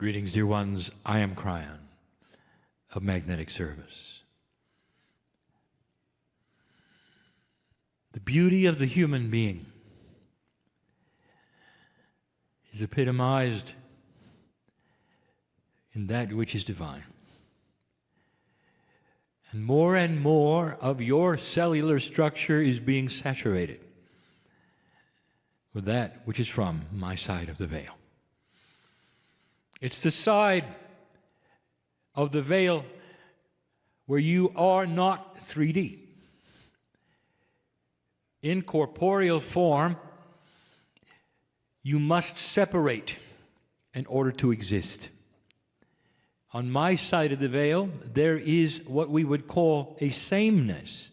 Greetings, dear ones. I am Kryon of Magnetic Service. The beauty of the human being is epitomized in that which is divine. And more of your cellular structure is being saturated with that which is from my side of the veil. It's the side of the veil where you are not 3D. In corporeal form, you must separate in order to exist. On my side of the veil, there is what we would call a sameness,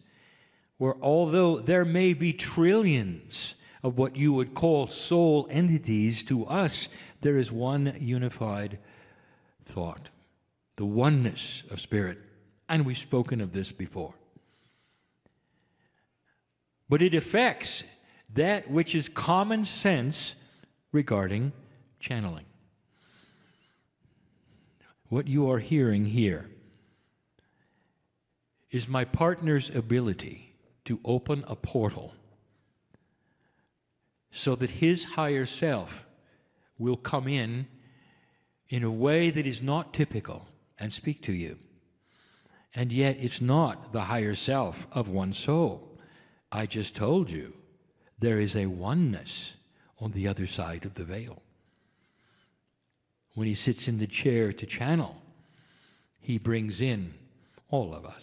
where although there may be trillions of what you would call soul entities, to us, there is one unified thought, the oneness of spirit. And we've spoken of this before. But it affects that which is common sense regarding channeling. What you are hearing here is my partner's ability to open a portal so that his higher self will come in a way that is not typical and speak to you. And yet it's not the higher self of one soul. I just told you there is a oneness on the other side of the veil. When he sits in the chair to channel, he brings in all of us.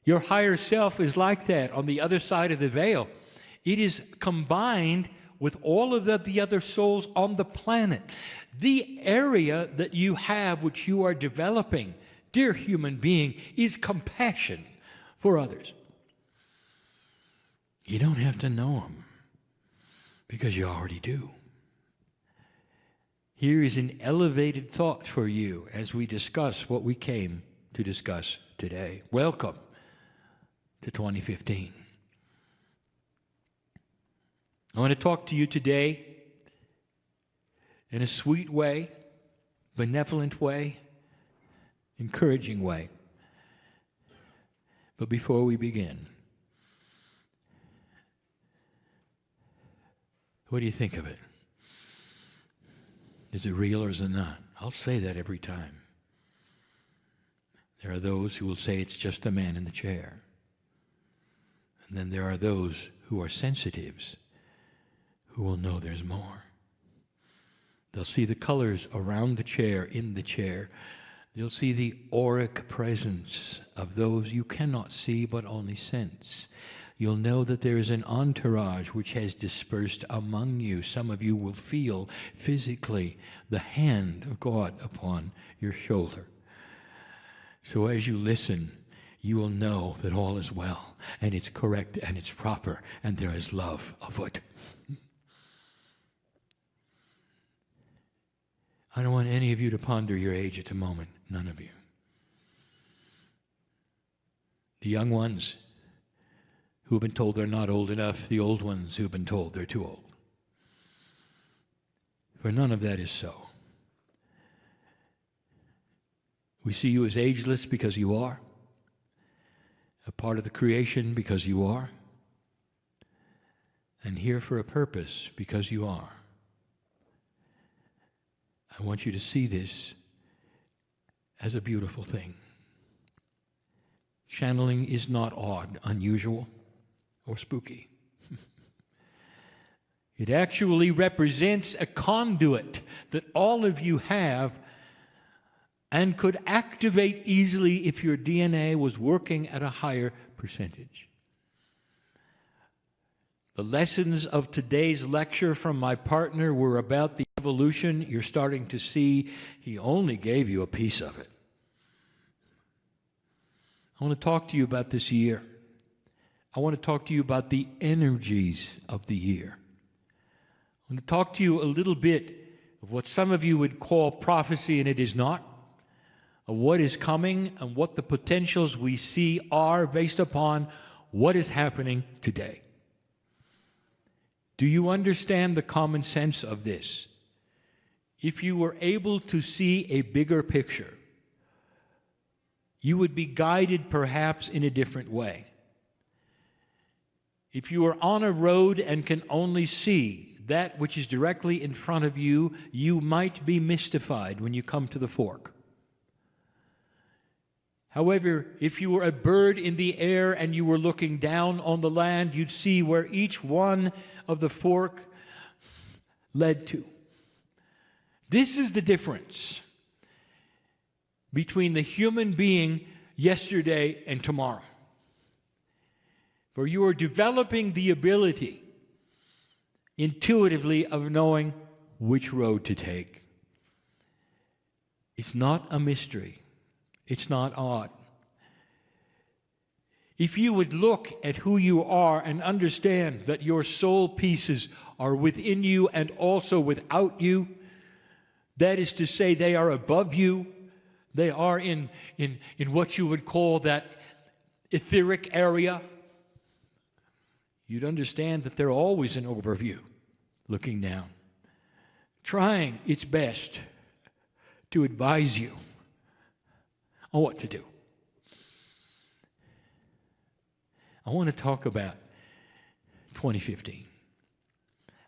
Your higher self is like that on the other side of the veil. It is combined with all of the other souls on the planet. The area that you have, which you are developing, dear human being, is compassion for others. You don't have to know them, because you already do. Here is an elevated thought for you as we discuss what we came to discuss today. Welcome to 2015. I want to talk to you today in a sweet way, benevolent way, encouraging way. But before we begin, what do you think of it? Is it real or is it not? I'll say that every time. There are those who will say it's just a man in the chair. And then there are those who are sensitives who will know there's more. They'll see the colors around the chair, in the chair. They'll see the auric presence of those you cannot see but only sense. You'll know that there is an entourage which has dispersed among you. Some of you will feel physically the hand of God upon your shoulder. So as you listen, you will know that all is well, and it's correct, and it's proper, and there is love afoot. I don't want any of you to ponder your age at the moment. None of you. The young ones who have been told they're not old enough, the old ones who have been told they're too old. For none of that is so. We see you as ageless because you are, a part of the creation because you are, and here for a purpose because you are. I want you to see this as a beautiful thing. Channeling is not odd, unusual, or spooky. It actually represents a conduit that all of you have and could activate easily if your DNA was working at a higher percentage. The lessons of today's lecture from my partner were about the evolution you're starting to see. He only gave you a piece of it. I want to talk to you about this year. I want to talk to you about the energies of the year. I want to talk to you a little bit of what some of you would call prophecy, and it is not, of what is coming and what the potentials we see are based upon what is happening today. Do you understand the common sense of this? if you were able to see a bigger picture, you would be guided perhaps in a different way. If you are on a road and can only see that which is directly in front of you, you might be mystified when you come to the fork. However, if you were a bird in the air and you were looking down on the land, you'd see where each one of the fork led to. This is the difference between the human being yesterday and tomorrow. For you are developing the ability intuitively of knowing which road to take. It's not a mystery. It's not odd. If you would look at who you are and understand that your soul pieces are within you and also without you, that is to say, they are above you, they are in what you would call that etheric area, you'd understand that they're always an overview, looking down, trying its best to advise you on what to do. I want to talk about 2015.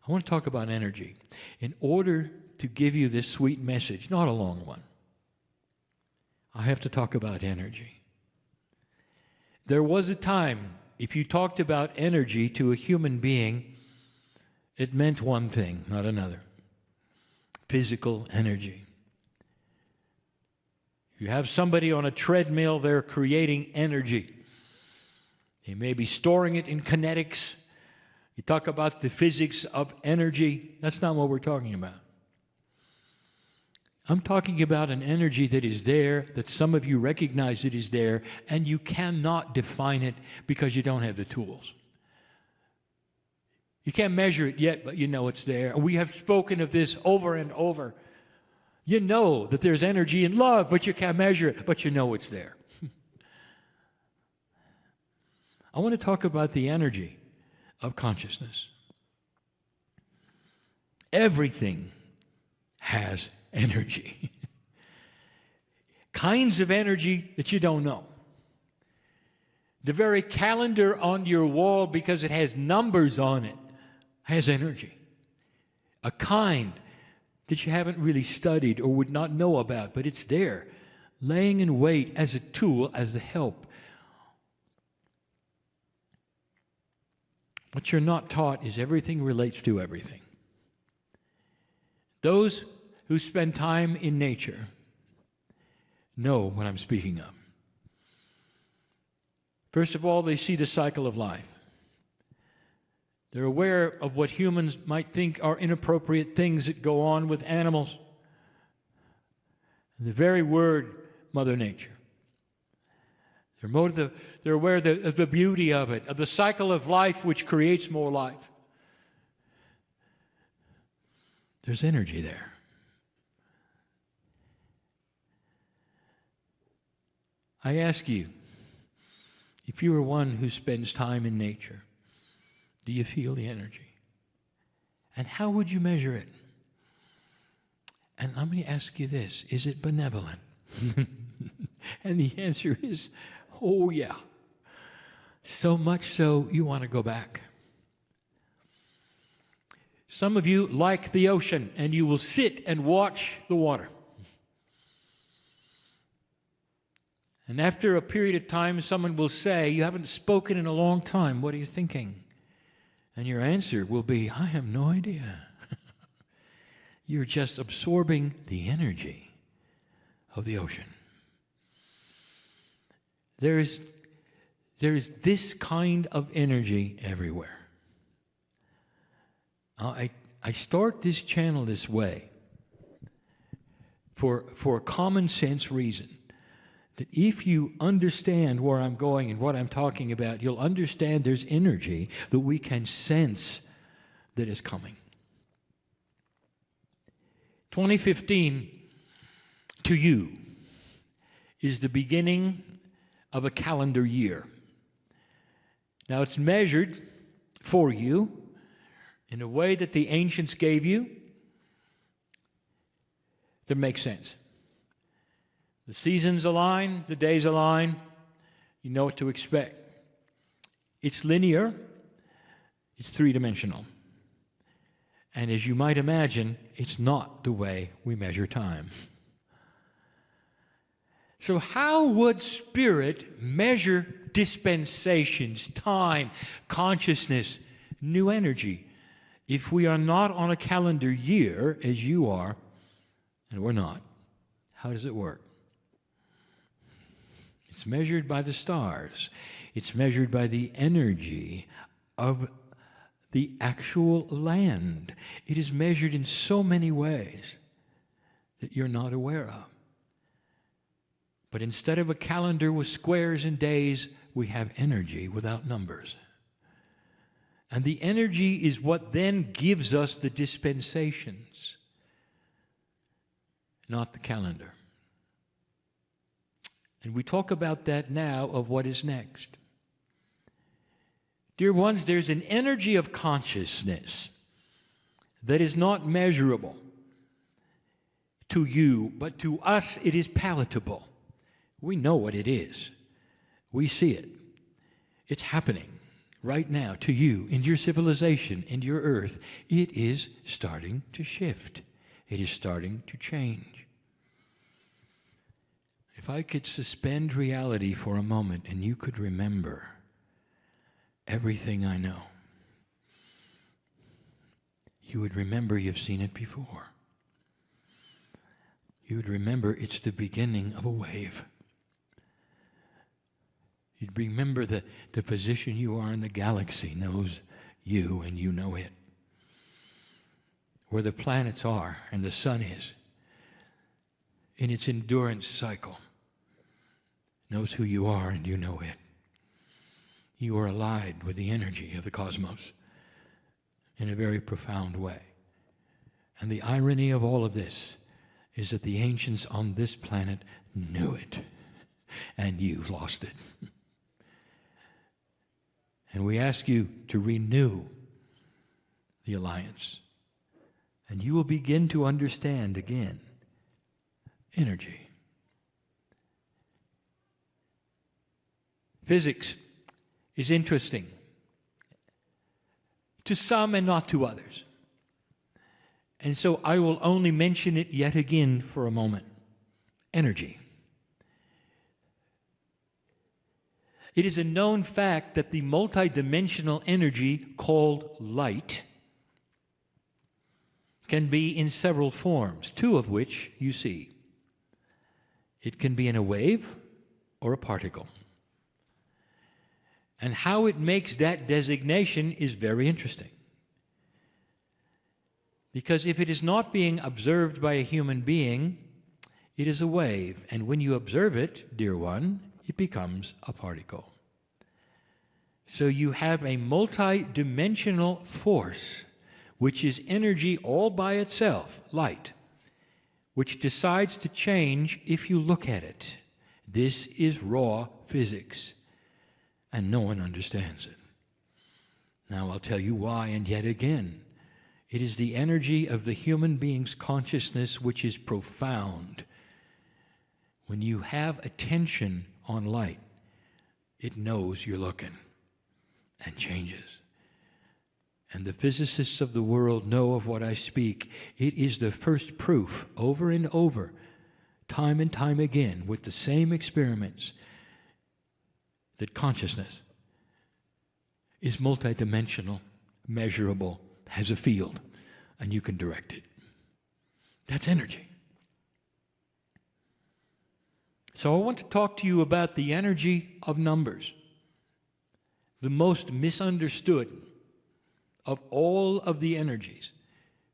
I want to talk about energy. In order to give you this sweet message, not a long one, I have to talk about energy. There was a time, if you talked about energy to a human being, it meant one thing, not another. Physical energy. You have somebody on a treadmill, they're creating energy. They may be storing it in kinetics. You talk about the physics of energy. That's not what we're talking about. I'm talking about an energy that is there, that some of you recognize it is there, and you cannot define it because you don't have the tools. You can't measure it yet, but you know it's there. We have spoken of this over and over. You know that there's energy in love, but you can't measure it, but you know it's there. I want to talk about the energy of consciousness. Everything has energy. Kinds of energy that you don't know. The very calendar on your wall, because it has numbers on it, has energy. A kind that you haven't really studied or would not know about, but it's there, laying in wait as a tool, as a help. What you're not taught is everything relates to everything. Those who spend time in nature know what I'm speaking of. First of all, they see the cycle of life. They're aware of what humans might think are inappropriate things that go on with animals. And the very word, Mother Nature. They're aware of the beauty of it, of the cycle of life which creates more life. There's energy there. I ask you, if you are one who spends time in nature, do you feel the energy? And how would you measure it? And let me ask you this, is it benevolent? And the answer is, oh yeah. So much so you want to go back. Some of you like the ocean and you will sit and watch the water. And after a period of time, someone will say, you haven't spoken in a long time, what are you thinking? And your answer will be, I have no idea. You're just absorbing the energy of the ocean. There is this kind of energy everywhere. I start this channel this way for a common sense reason. That if you understand where I'm going and what I'm talking about, you'll understand there's energy that we can sense that is coming. 2015 to you is the beginning of a calendar year. Now it's measured for you in a way that the ancients gave you. that makes sense. The seasons align, the days align, you know what to expect. It's linear, it's three-dimensional. And as you might imagine, it's not the way we measure time. So how would Spirit measure dispensations, time, consciousness, new energy, if we are not on a calendar year, as you are, and we're not? How does it work? It's measured by the stars. It's measured by the energy of the actual land. It is measured in so many ways that you're not aware of. But instead of a calendar with squares and days, we have energy without numbers. And the energy is what then gives us the dispensations, not the calendar. And we talk about that now of what is next. Dear ones, there's an energy of consciousness that is not measurable to you, but to us it is palatable. We know what it is. We see it. It's happening right now to you, in your civilization, in your earth. It is starting to shift. It is starting to change. If I could suspend reality for a moment and you could remember everything I know, you would remember you've seen it before. You would remember it's the beginning of a wave. You'd remember the position you are in the galaxy knows you and you know it. Where the planets are and the sun is in its endurance cycle knows who you are and you know it. You are allied with the energy of the cosmos in a very profound way. And the irony of all of this is that the ancients on this planet knew it, and you've lost it. And we ask you to renew the alliance, and you will begin to understand again energy. Physics is interesting to some and not to others. And so I will only mention it yet again for a moment. Energy. It is a known fact that the multidimensional energy called light can be in several forms, two of which you see. It can be in a wave or a particle. And how it makes that designation is very interesting. Because if it is not being observed by a human being, it is a wave. And when you observe it, dear one, it becomes a particle. So you have a multi-dimensional force, which is energy all by itself, light, which decides to change if you look at it. This is raw physics, and no one understands it. Now I'll tell you why, and yet again. It is the energy of the human being's consciousness which is profound. When you have attention on light, it knows you're looking and changes. And the physicists of the world know of what I speak. It is the first proof, over and over, time and time again, with the same experiments, that consciousness is multidimensional, measurable, has a field, and you can direct it. That's energy. So I want to talk to you about the energy of numbers, the most misunderstood of all of the energies,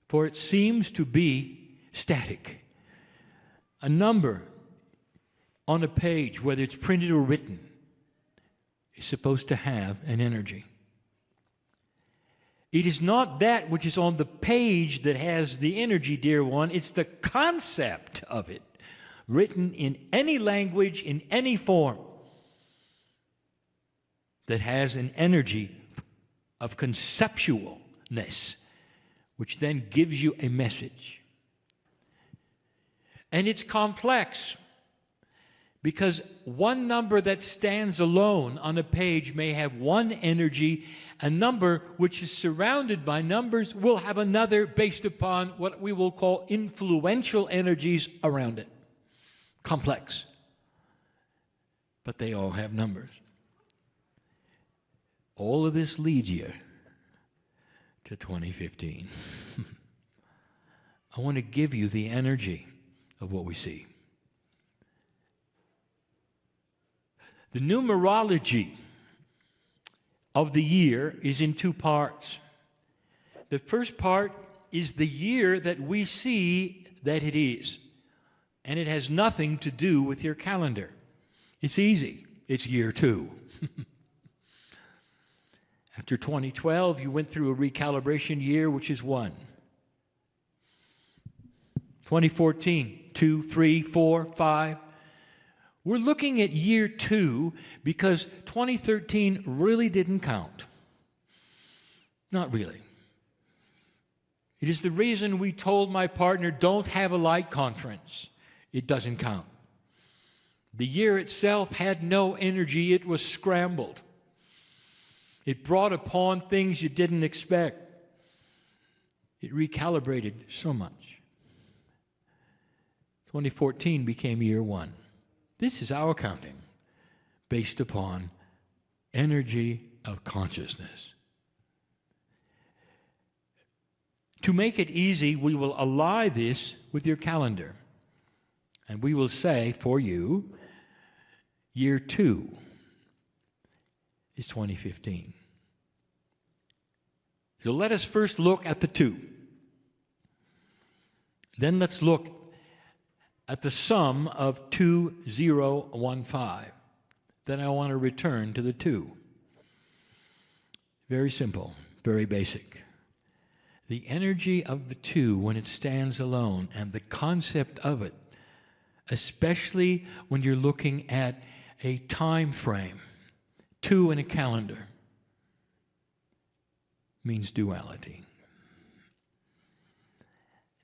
for it seems to be static. A number on a page, whether it's printed or written, is supposed to have an energy. It is not that which is on the page that has the energy, dear one. It's the concept of it, written in any language, in any form, that has an energy of conceptualness, which then gives you a message. And it's complex because one number that stands alone on a page may have one energy. A number which is surrounded by numbers will have another based upon what we will call influential energies around it. Complex. But they all have numbers. All of this leads you to 2015. I want to give you the energy of what we see. The numerology of the year is in two parts. The first part is the year that we see that it is. And it has nothing to do with your calendar. It's easy. It's year 2. After 2012, you went through a recalibration year, which is 1. 2014, 2, 3, 4, 5. We're looking at year 2 because 2013 really didn't count. Not really. It is the reason we told my partner, don't have a light conference. It doesn't count. The year itself had no energy. It was scrambled. It brought upon things you didn't expect. It recalibrated so much. 2014 became year 1. This is our counting, based upon energy of consciousness. To make it easy, we will ally this with your calendar. And we will say for you, year 2 is 2015. So let us first look at the 2. Then let's look at the sum of 2015. Then I want to return to the 2. Very simple, very basic. The energy of the 2 when it stands alone and the concept of it, especially when you're looking at a time frame, 2 in a calendar, means duality.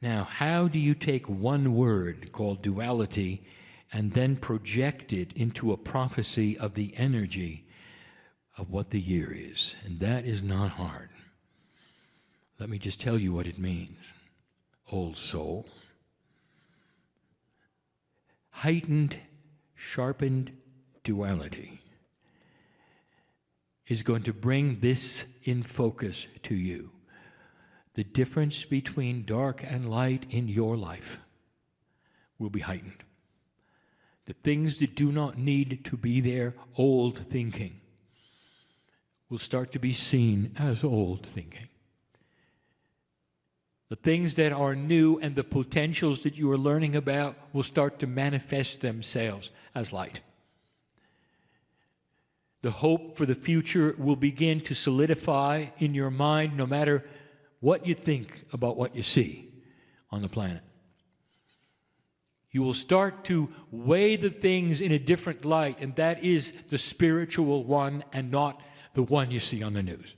Now, how do you take one word called duality and then project it into a prophecy of the energy of what the year is? And that is not hard. Let me just tell you what it means. Old soul. Heightened, sharpened duality is going to bring this in focus to you. The difference between dark and light in your life will be heightened. The things that do not need to be there, old thinking, will start to be seen as old thinking. The things that are new and the potentials that you are learning about will start to manifest themselves as light. The hope for the future will begin to solidify in your mind no matter what you think about what you see on the planet. You will start to weigh the things in a different light, and that is the spiritual one and not the one you see on the news.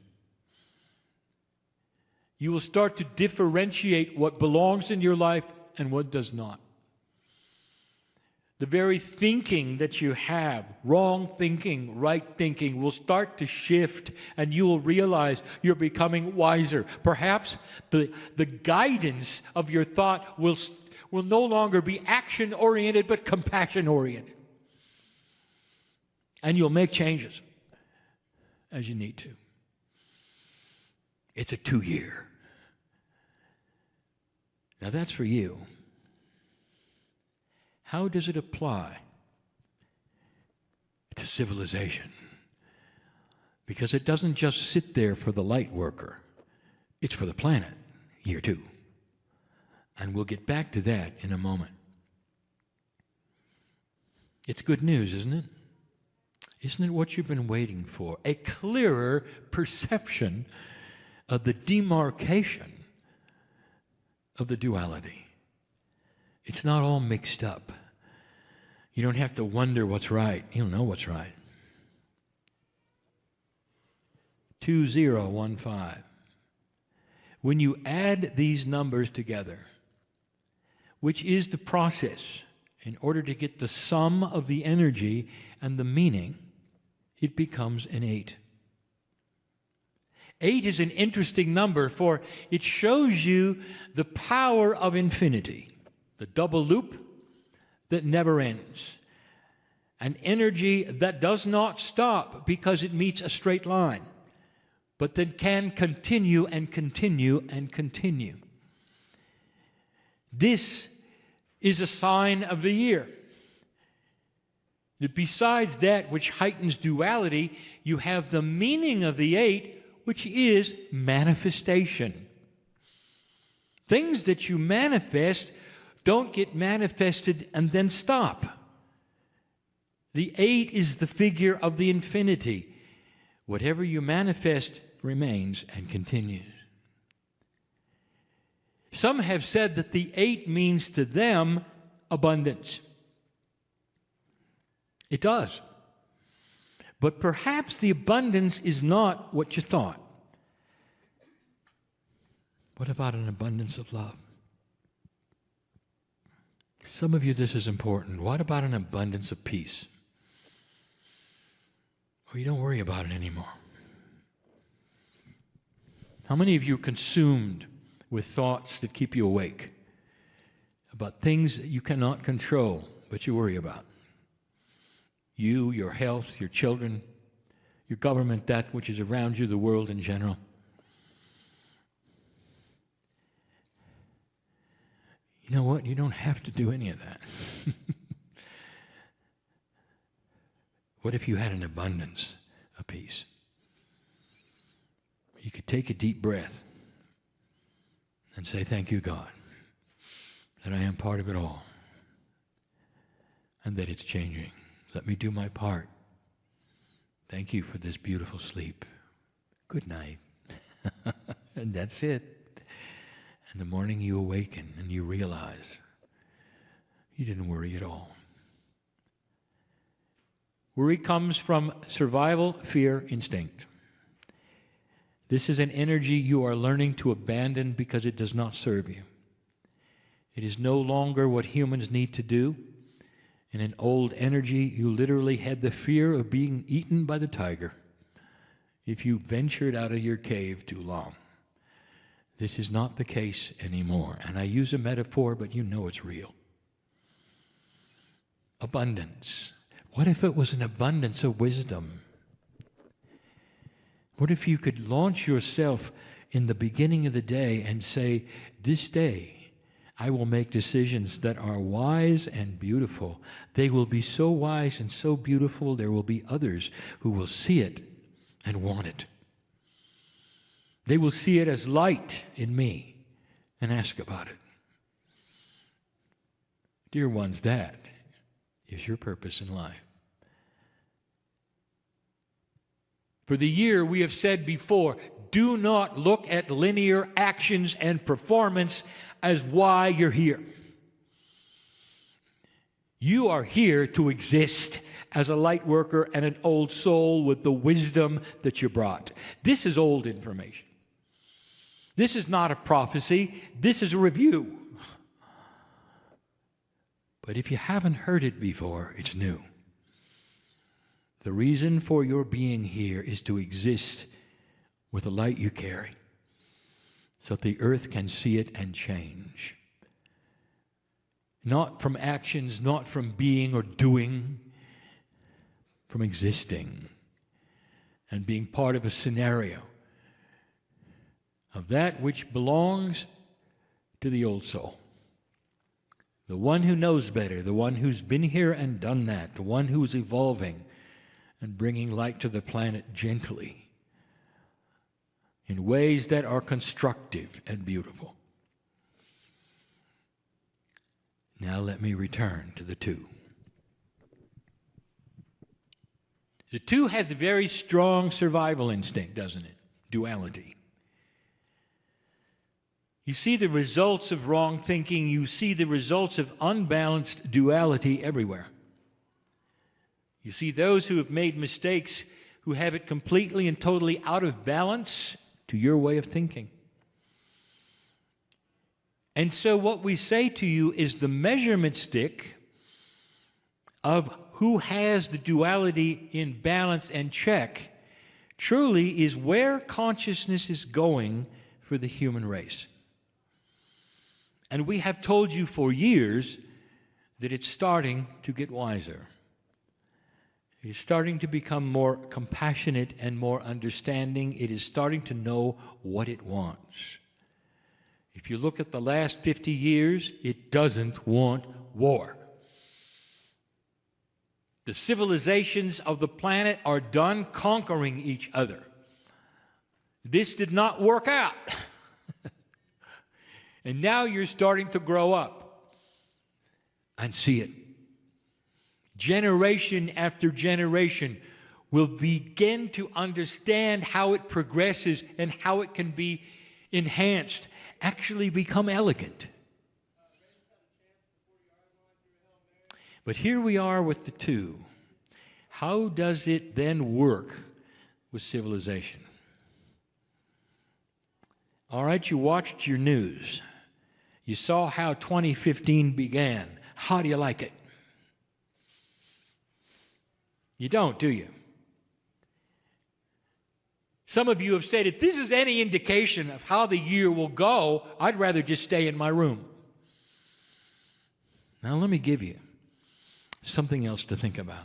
You will start to differentiate what belongs in your life and what does not. The very thinking that you have, wrong thinking, right thinking, will start to shift, and you will realize you're becoming wiser. Perhaps the guidance of your thought will no longer be action-oriented, but compassion-oriented. And you'll make changes as you need to. It's a 2-year. Now that's for you. How does it apply to civilization? Because it doesn't just sit there for the light worker. It's for the planet, year 2. And we'll get back to that in a moment. It's good news, isn't it? Isn't it what you've been waiting for? A clearer perception of the demarcation of the duality. It's not all mixed up. You don't have to wonder what's right. You'll know what's right. 2015. When you add these numbers together, which is the process, in order to get the sum of the energy and the meaning, it becomes an 8. 8 is an interesting number, for it shows you the power of infinity, the double loop that never ends, an energy that does not stop because it meets a straight line, but that can continue and continue and continue. This is a sign of the year. That besides that which heightens duality, you have the meaning of the 8, which is manifestation. Things that you manifest don't get manifested and then stop. The 8 is the figure of the infinity. Whatever you manifest remains and continues. Some have said that the 8 means to them abundance. It does. But perhaps the abundance is not what you thought. What about an abundance of love? Some of you, this is important. What about an abundance of peace? Well, you don't worry about it anymore. How many of you are consumed with thoughts that keep you awake about things that you cannot control, but you worry about? You, your health, your children, your government, that which is around you, the world in general. You know what? You don't have to do any of that. What if you had an abundance of peace? You could take a deep breath and say, thank you, God, that I am part of it all and that it's changing. Let me do my part. Thank you for this beautiful sleep. Good night. And that's it. In the morning you awaken and you realize you didn't worry at all. Worry comes from survival, fear, instinct. This is an energy you are learning to abandon because it does not serve you. It is no longer what humans need to do. In an old energy, you literally had the fear of being eaten by the tiger if you ventured out of your cave too long. This is not the case anymore. And I use a metaphor, but you know it's real. Abundance. What if it was an abundance of wisdom? What if you could launch yourself in the beginning of the day and say, this day I will make decisions that are wise and beautiful. They will be so wise and so beautiful, there will be others who will see it and want it. They will see it as light in me and ask about it. Dear ones, that is your purpose in life. For the year, we have said before, do not look at linear actions and performance as why you're here. You are here to exist as a light worker and an old soul with the wisdom that you brought. This is old information. This is not a prophecy. This is a review. But if you haven't heard it before, it's new. The reason for your being here is to exist with the light you carry, so that the earth can see it and change. Not from actions, not from being or doing, from existing and being part of a scenario of that which belongs to the old soul. The one who knows better, the one who's been here and done that, the one who's evolving and bringing light to the planet gently in ways that are constructive and beautiful. Now let me return to the 2. The 2 has a very strong survival instinct, doesn't it? Duality. You see the results of wrong thinking. You see the results of unbalanced duality everywhere. You see those who have made mistakes, who have it completely and totally out of balance to your way of thinking. And so what we say to you is the measurement stick of who has the duality in balance and check truly is where consciousness is going for the human race. And we have told you for years that it's starting to get wiser. It's starting to become more compassionate and more understanding. It is starting to know what it wants. If you look at the last 50 years, it doesn't want war. The civilizations of the planet are done conquering each other. This did not work out. And now you're starting to grow up and see it. Generation after generation will begin to understand how it progresses and how it can be enhanced, actually become elegant. But here we are with the two. How does it then work with civilization? All right, you watched your news. You saw how 2015 began. How do you like it? You don't, do you? Some of you have said, if this is any indication of how the year will go, I'd rather just stay in my room. Now let me give you something else to think about.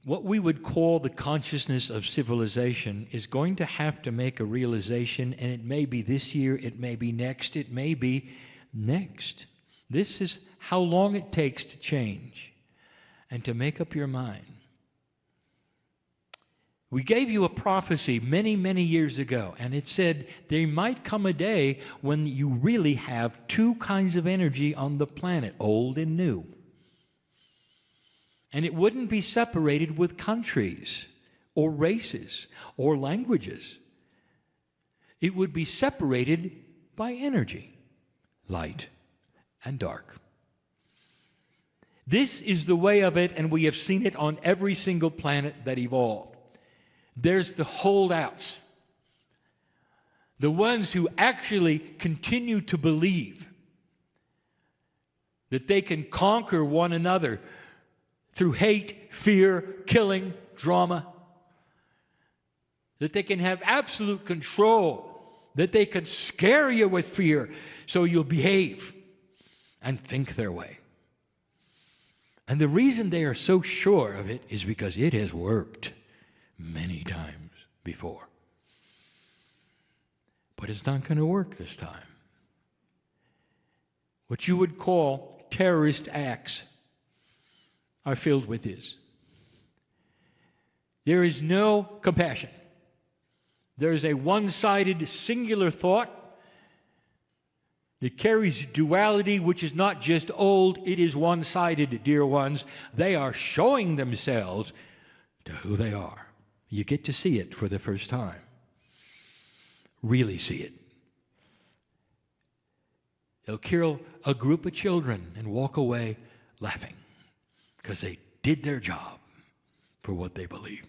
What we would call the consciousness of civilization is going to have to make a realization, and it may be this year, it may be next, it may be next. This is how long it takes to change and to make up your mind. We gave you a prophecy many, many years ago, and it said there might come a day when you really have two kinds of energy on the planet, old and new. And it wouldn't be separated with countries or races or languages. It would be separated by energy, light and dark. This is the way of it, and we have seen it on every single planet that evolved. There's the holdouts, the ones who actually continue to believe that they can conquer one another through hate, fear, killing, drama, that they can have absolute control, that they can scare you with fear so you'll behave and think their way. And the reason they are so sure of it is because it has worked many times before. But it's not going to work this time. What you would call terrorist acts are filled with this. There is no compassion. There is a one-sided, singular thought that carries duality, which is not just old, it is one-sided, dear ones. They are showing themselves to who they are. You get to see it for the first time. Really see it. They'll kill a group of children and walk away laughing because they did their job for what they believe.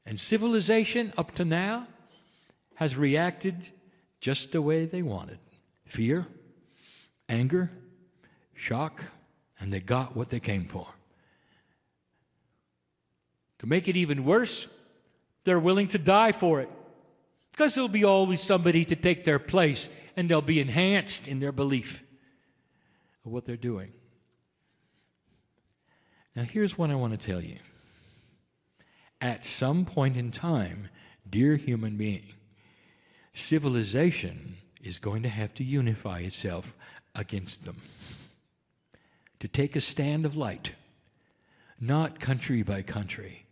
And civilization up to now has reacted just the way they wanted. Fear, anger, shock, and they got what they came for. To make it even worse, they're willing to die for it. Because there'll be always somebody to take their place, and they'll be enhanced in their belief of what they're doing. Now here's what I want to tell you. At some point in time, dear human being, civilization is going to have to unify itself against them. To take a stand of light, not country by country,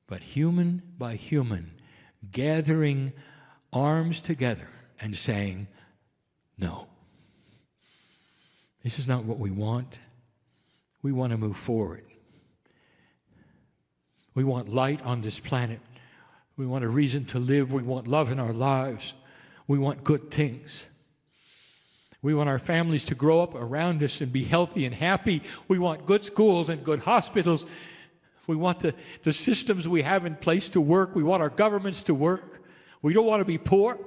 but human by human, gathering arms together and saying, no, this is not what we want. We want to move forward. We want light on this planet. We want a reason to live. We want love in our lives. We want good things. We want our families to grow up around us and be healthy and happy. We want good schools and good hospitals. We want the systems we have in place to work. We want our governments to work. We don't want to be poor.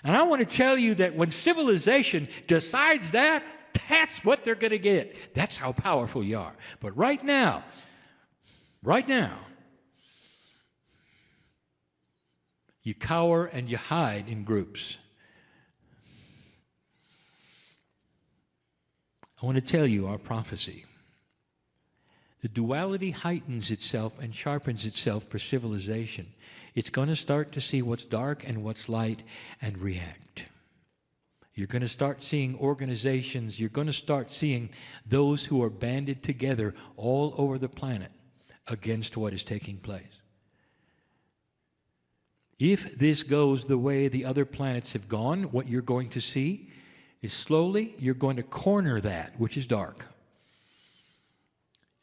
And I want to tell you that when civilization decides that, that's what they're going to get. That's how powerful you are. But right now, you cower and you hide in groups. I want to tell you our prophecy. The duality heightens itself and sharpens itself for civilization. It's going to start to see what's dark and what's light and react. You're going to start seeing organizations. You're going to start seeing those who are banded together all over the planet against what is taking place. If this goes the way the other planets have gone, what you're going to see is slowly you're going to corner that which is dark.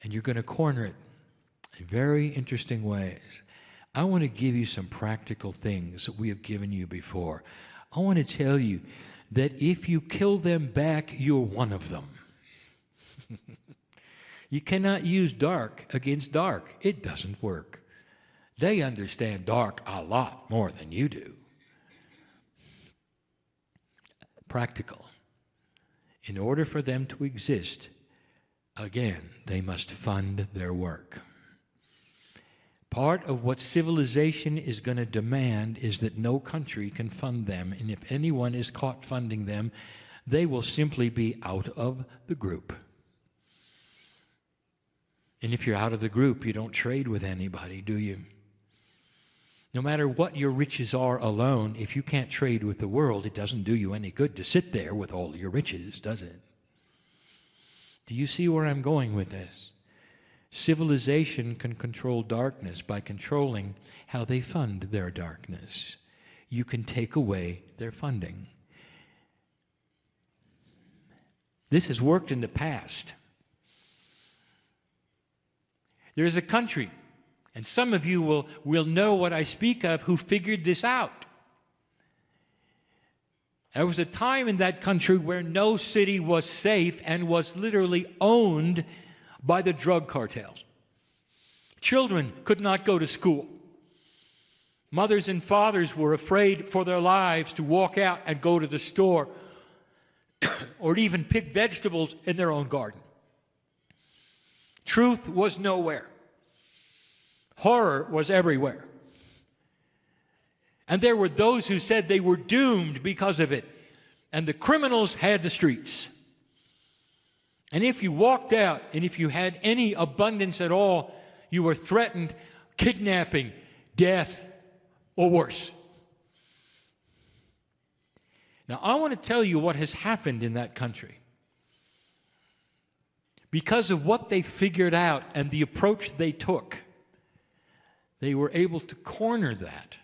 And you're going to corner it in very interesting ways. I want to give you some practical things that we have given you before. I want to tell you that if you kill them back, you're one of them. You cannot use dark against dark. It doesn't work. They understand dark a lot more than you do. Practical. In order for them to exist, again, they must fund their work. Part of what civilization is going to demand is that no country can fund them, and if anyone is caught funding them, they will simply be out of the group. And if you're out of the group, you don't trade with anybody, do you? No matter what your riches are alone, if you can't trade with the world, it doesn't do you any good to sit there with all your riches, does it? Do you see where I'm going with this? Civilization can control darkness by controlling how they fund their darkness. You can take away their funding. This has worked in the past. There is a country, and some of you will know what I speak of, who figured this out. There was a time in that country where no city was safe and was literally owned by the drug cartels. Children could not go to school. Mothers and fathers were afraid for their lives to walk out and go to the store or even pick vegetables in their own garden. Truth was nowhere. Horror was everywhere. And there were those who said they were doomed because of it. And the criminals had the streets. And if you walked out, and if you had any abundance at all, you were threatened kidnapping, death, or worse. Now, I want to tell you what has happened in that country. Because of what they figured out and the approach they took, they were able to corner that,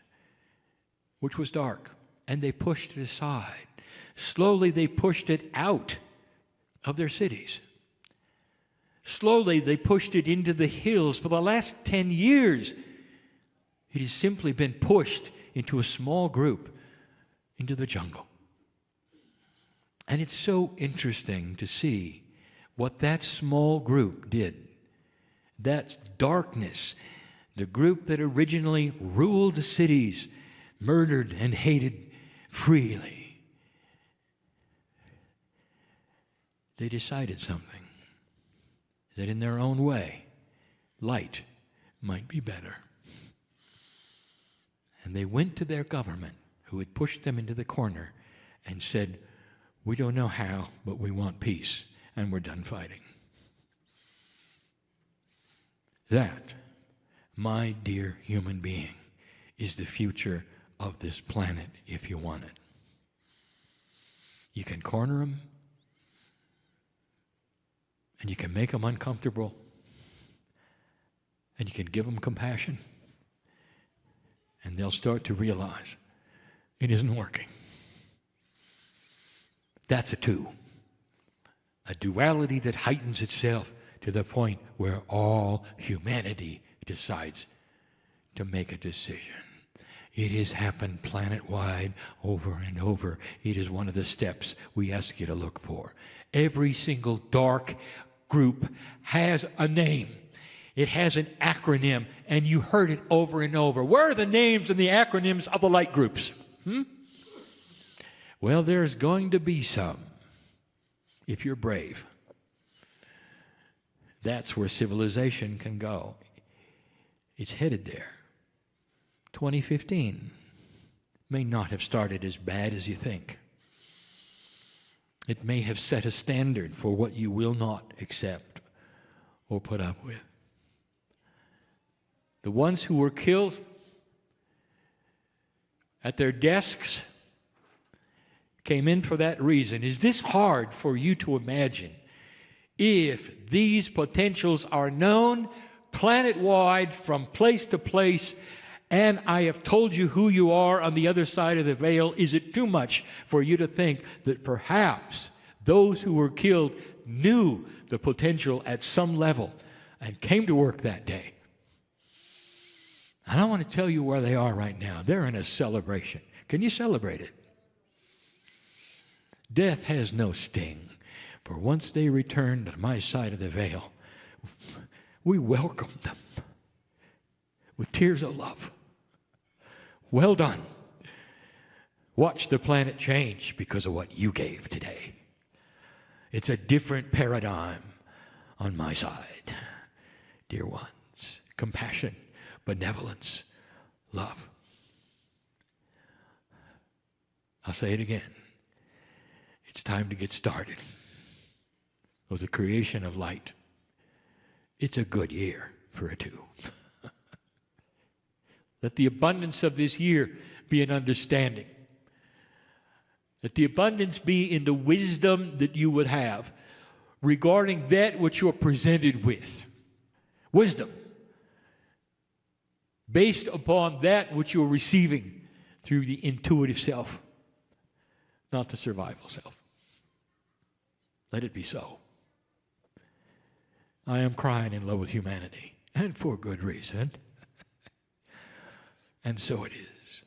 which was dark, and they pushed it aside. Slowly, they pushed it out of their cities. Slowly, they pushed it into the hills. For the last 10 years, it has simply been pushed into a small group into the jungle. And it's so interesting to see what that small group did. That darkness, the group that originally ruled the cities, murdered and hated freely. They decided something, that in their own way, light might be better. And they went to their government, who had pushed them into the corner, and said, "We don't know how, but we want peace, and we're done fighting." That, my dear human being, is the future of this planet if you want it. You can corner them, and you can make them uncomfortable, and you can give them compassion, and they'll start to realize it isn't working. That's a two. A duality that heightens itself to the point where all humanity decides to make a decision. It has happened planet-wide over and over. It is one of the steps we ask you to look for. Every single dark group has a name. It has an acronym, and you heard it over and over. Where are the names and the acronyms of the light groups? Well, there's going to be some, if you're brave. That's where civilization can go. It's headed there. 2015 may not have started as bad as you think. It may have set a standard for what you will not accept or put up with. The ones who were killed at their desks came in for that reason. Is this hard for you to imagine? If these potentials are known planet-wide from place to place, and I have told you who you are on the other side of the veil, is it too much for you to think that perhaps those who were killed knew the potential at some level and came to work that day? I don't want to tell you where they are right now. They're in a celebration. Can you celebrate it? Death has no sting, for once they return to my side of the veil, we welcome them with tears of love. Well done. Watch the planet change because of what you gave today. It's a different paradigm on my side. Dear ones, compassion, benevolence, love. I'll say it again. It's time to get started with the creation of light. It's a good year for a two. Let the abundance of this year be an understanding. Let the abundance be in the wisdom that you would have regarding that which you're presented with. Wisdom. Based upon that which you're receiving through the intuitive self, not the survival self. Let it be so. I am crying in love with humanity, and for good reason. And so it is.